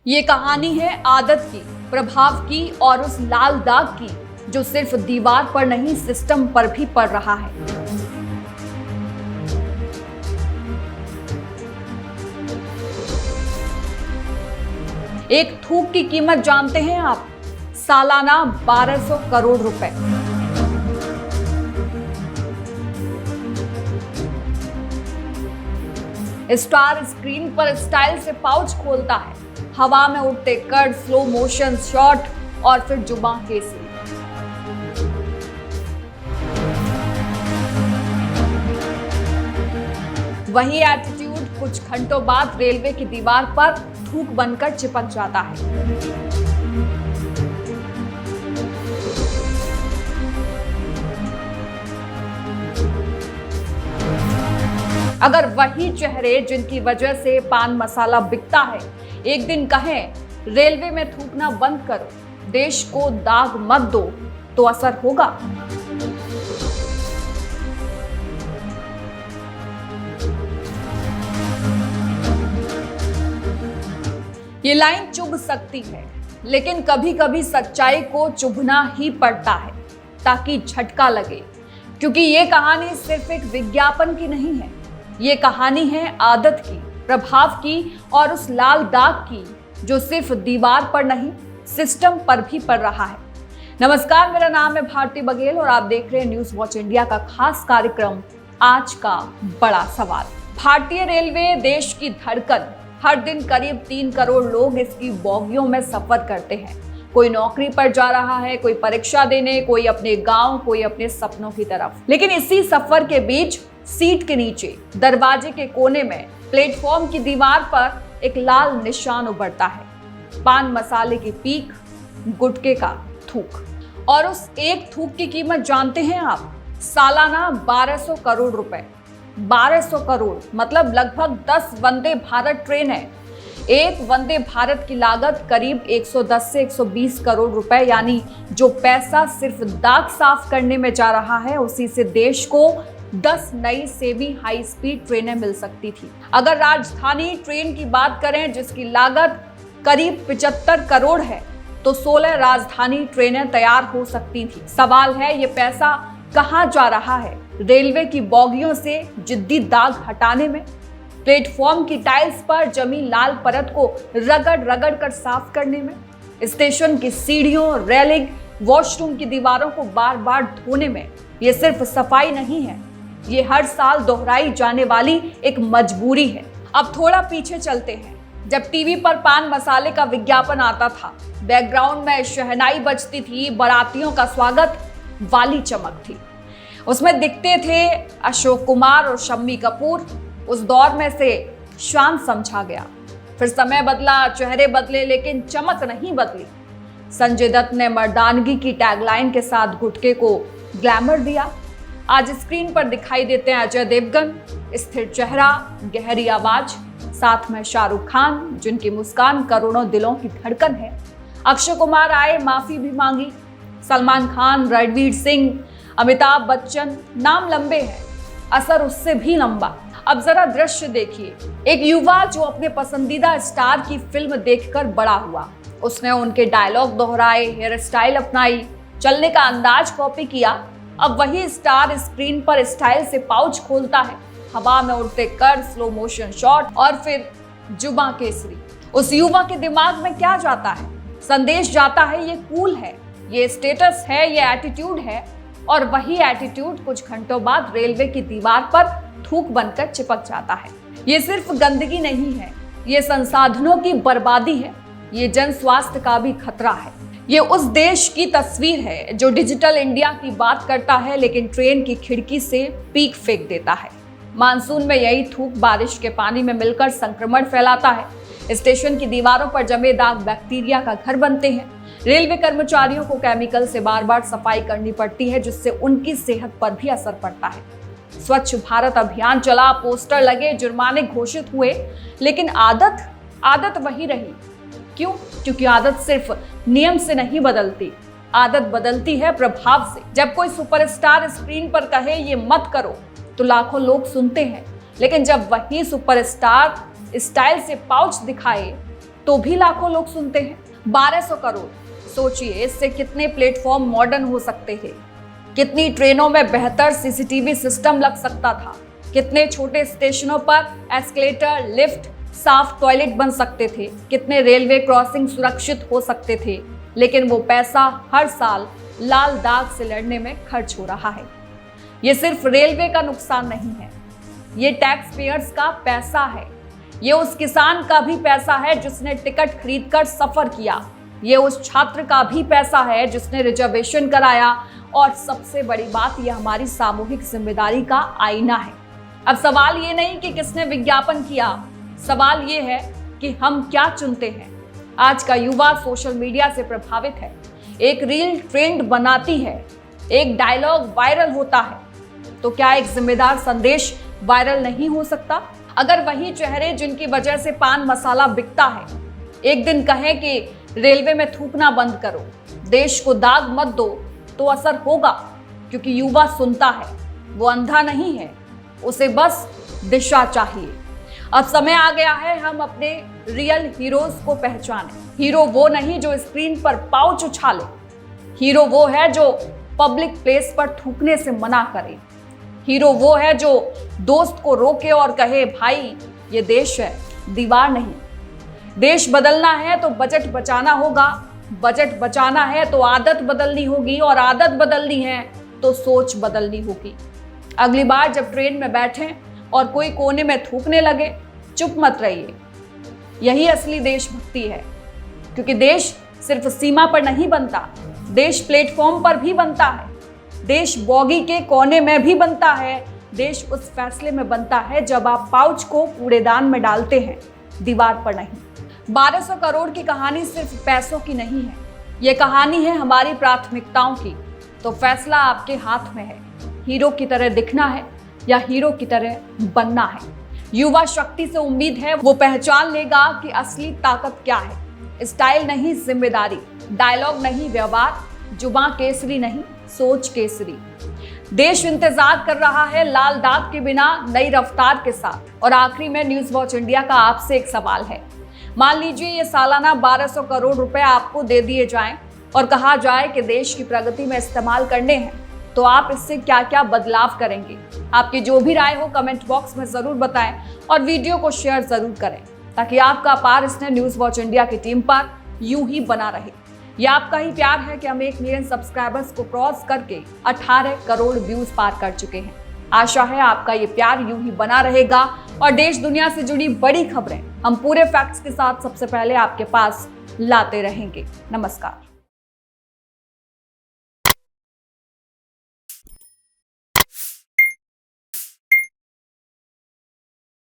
ये कहानी है आदत की, प्रभाव की और उस लाल दाग की जो सिर्फ दीवार पर नहीं सिस्टम पर भी पड़ रहा है। एक थूक की कीमत जानते हैं आप? सालाना 1200 करोड़ रुपए। स्टार स्क्रीन पर स्टाइल से पाउच खोलता है, हवा में उड़ते कट, स्लो मोशन शॉट और फिर जुबां केसरी। वही एटीट्यूड कुछ घंटों बाद रेलवे की दीवार पर थूक बनकर चिपक जाता है। अगर वही चेहरे जिनकी वजह से पान मसाला बिकता है एक दिन कहें रेलवे में थूकना बंद करो, देश को दाग मत दो, तो असर होगा। ये लाइन चुभ सकती है, लेकिन कभी कभी सच्चाई को चुभना ही पड़ता है ताकि झटका लगे, क्योंकि ये कहानी सिर्फ एक विज्ञापन की नहीं है। ये कहानी है आदत की, प्रभाव की और उस लाल दाग की जो सिर्फ दीवार पर नहीं सिस्टम पर भी पड़ रहा है। नमस्कार, मेरा नाम है भारती बघेल और आप देख रहे हैं न्यूज वॉच इंडिया का खास कार्यक्रम आज का बड़ा सवाल। भारतीय रेलवे देश की धड़कन। हर दिन करीब 3 करोड़ लोग इसकी बोगियों में सफर करते हैं। कोई नौकरी पर जा रहा है, कोई परीक्षा देने, कोई अपने गांव, कोई अपने सपनों की तरफ। लेकिन इसी सफर के बीच सीट के नीचे, दरवाजे के कोने में, प्लेटफॉर्म की दीवार पर एक लाल निशान उभरता है। पान मसाले की पीक, गुटखे का थूक। और उस एक थूक की कीमत जानते हैं आप? सालाना 1200 करोड़ रुपए। 1200 करोड़ मतलब लगभग 10 वंदे भारत ट्रेन है। एक वंदे भारत की लागत करीब 110 से 120 करोड़ रुपए, यानी जो पैसा सिर्फ दाग साफ करने में जा रहा है उसी से देश को 10 नई सेमी हाई स्पीड ट्रेनें मिल सकती थी। अगर राजधानी ट्रेन की बात करें जिसकी लागत करीब 75 करोड़ है, तो 16 राजधानी ट्रेनें तैयार हो सकती थी। सवाल है ये पैसा कहां जा रहा है? रेलवे की बोगियों से जिद्दी दाग हटाने में, प्लेटफॉर्म की टाइल्स पर जमी लाल परत को रगड़ रगड़ कर साफ करने में, स्टेशन की सीढ़ियों, रेलिंग, वॉशरूम की दीवारों को बार बार धोने में। ये सिर्फ सफाई नहीं है, ये हर साल दोहराई जाने वाली एक मजबूरी है। अब थोड़ा पीछे चलते हैं। जब टीवी पर पान मसाले का विज्ञापन आता था, बैकग्राउंड में शहनाई बजती थी, बारातियों का स्वागत वाली चमक थी। उसमें दिखते थे अशोक कुमार और शम्मी कपूर। उस दौर में से शान समझा गया। फिर समय बदला, चेहरे बदले, लेकिन चमक नहीं बदली। संजय दत्त ने मर्दानगी की टैगलाइन के साथ गुटखे को ग्लैमर दिया। आज स्क्रीन पर दिखाई देते हैं अजय देवगन, स्थिर चेहरा, गहरी आवाज, साथ में शाहरुख खान जिनकी मुस्कान करोड़ों दिलों की धड़कन है। अक्षय कुमार आए, माफी भी मांगी। सलमान खान, रणवीर सिंह, अमिताभ बच्चन, नाम लंबे हैं, असर उससे भी लंबा। अब जरा दृश्य देखिए। एक युवा जो अपने पसंदीदा स्टार की फिल्म देखकर बड़ा हुआ। उसने उनके डायलॉग दोहराए, हेयर स्टाइल अपनाई, चलने का अंदाज कॉपी किया। अब वही स्टार स्क्रीन पर स्टाइल से पाउच खोलता है, हवा में उड़ते कर, स्लो मोशन शॉट और फिर जुबां केसरी। उस युवा के दिमाग में क्या जाता है? संदेश जाता है ये कूल है, ये स्टेटस है, ये एटीट्यूड है। और वही एटीट्यूड कुछ घंटों बाद रेलवे की दीवार पर थूक बनकर चिपक जाता है। ये सिर्फ गंदगी नहीं है, ये संसाधनों की बर्बादी है, ये जन स्वास्थ्य का भी खतरा है। ये उस देश की तस्वीर है जो डिजिटल इंडिया की बात करता है लेकिन ट्रेन की खिड़की से पीक फेंक देता है। मानसून में यही थूक बारिश के पानी में मिलकर संक्रमण फैलाता है। स्टेशन की दीवारों पर जमे दाग बैक्टीरिया का घर बनते हैं। रेलवे कर्मचारियों को केमिकल से बार बार सफाई करनी पड़ती है, जिससे उनकी सेहत पर भी असर पड़ता है। स्वच्छ भारत अभियान चला, पोस्टर लगे, जुर्माने घोषित हुए, लेकिन आदत वही रही। क्यों? क्योंकि आदत सिर्फ नियम से नहीं बदलती, आदत बदलती है प्रभाव से। जब कोई सुपरस्टार स्क्रीन पर कहे ये मत करो, तो लाखों लोग सुनते हैं, लेकिन जब वही सुपरस्टार स्टाइल से पाउच दिखाए तो भी लाखों लोग सुनते हैं। 1200 करोड़, सोचिए इससे कितने प्लेटफॉर्म मॉडर्न हो सकते थे, कितनी ट्रेनों में बेहतर सीसीटीवी सिस्टम लग सकता था, कितने छोटे स्टेशनों पर एस्केलेटर, लिफ्ट, साफ टॉयलेट बन सकते थे, कितने रेलवे क्रॉसिंग सुरक्षित हो सकते थे। लेकिन वो पैसा हर साल लाल दाग से लड़ने में खर्च हो रहा है। ये सिर्फ रेलवे का नुकसान नहीं है, ये टैक्स पेयर्स का पैसा है। ये उस किसान का भी पैसा है जिसने टिकट खरीदकर सफर किया। ये उस छात्र का भी पैसा है जिसने रिजर्वेशन कराया। और सबसे बड़ी बात, यह हमारी सामूहिक जिम्मेदारी का आईना है। अब सवाल ये नहीं कि किसने विज्ञापन किया, सवाल ये है कि हम क्या चुनते हैं। आज का युवा सोशल मीडिया से प्रभावित है, एक रील ट्रेंड बनाती है, एक डायलॉग वायरल होता है, तो क्या एक जिम्मेदार संदेश वायरल नहीं हो सकता? अगर वही चेहरे जिनकी वजह से पान मसाला बिकता है एक दिन कहें कि रेलवे में थूकना बंद करो, देश को दाग मत दो, तो असर होगा। क्योंकि युवा सुनता है, वो अंधा नहीं है, उसे बस दिशा चाहिए। अब समय आ गया है हम अपने रियल हीरोज को पहचानें। हीरो वो नहीं जो स्क्रीन पर पाउच उछाले, हीरो वो है जो पब्लिक प्लेस पर थूकने से मना करे। हीरो वो है जो दोस्त को रोके और कहे, भाई ये देश है, दीवार नहीं। देश बदलना है तो बजट बचाना होगा, बजट बचाना है तो आदत बदलनी होगी, और आदत बदलनी है तो सोच बदलनी होगी। अगली बार जब ट्रेन में बैठें और कोई कोने में थूकने लगे, चुप मत रहिए। यही असली देशभक्ति है। क्योंकि देश सिर्फ सीमा पर नहीं बनता, देश प्लेटफॉर्म पर भी बनता है, देश बॉगी के कोने में भी बनता है, देश उस फैसले में बनता है जब आप पाउच को कूड़ेदान में डालते हैं, दीवार पर नहीं। 1200 करोड़ की कहानी सिर्फ पैसों की नहीं है, ये कहानी है हमारी प्राथमिकताओं की। तो फैसला आपके हाथ में है, हीरो की तरह दिखना है या हीरो की तरह बनना है। युवा शक्ति से उम्मीद है वो पहचान लेगा कि असली ताकत क्या है। स्टाइल नहीं जिम्मेदारी, डायलॉग नहीं व्यवहार, जुबान केसरी नहीं सोच केसरी। देश इंतजार कर रहा है लाल दाग के बिना नई रफ्तार के साथ। और आखिरी में न्यूज वॉच इंडिया का आपसे एक सवाल है, मान लीजिए ये सालाना 1200 करोड़ रुपए आपको दे दिए जाएं और कहा जाए कि देश की प्रगति में इस्तेमाल करने हैं, तो आप इससे क्या क्या बदलाव करेंगे? आपकी जो भी राय हो कमेंट बॉक्स में जरूर बताएं और वीडियो को शेयर जरूर करें, ताकि आपका अपार स्नेह न्यूज वॉच इंडिया की टीम पर यूं ही बना रहे। ये आपका ही प्यार है कि हम 1 मिलियन सब्सक्राइबर्स को क्रॉस करके 18 करोड़ व्यूज पार कर चुके हैं। आशा है आपका ये प्यार यूं ही बना रहेगा और देश दुनिया से जुड़ी बड़ी खबरें हम पूरे फैक्ट्स के साथ सबसे पहले आपके पास लाते रहेंगे। नमस्कार।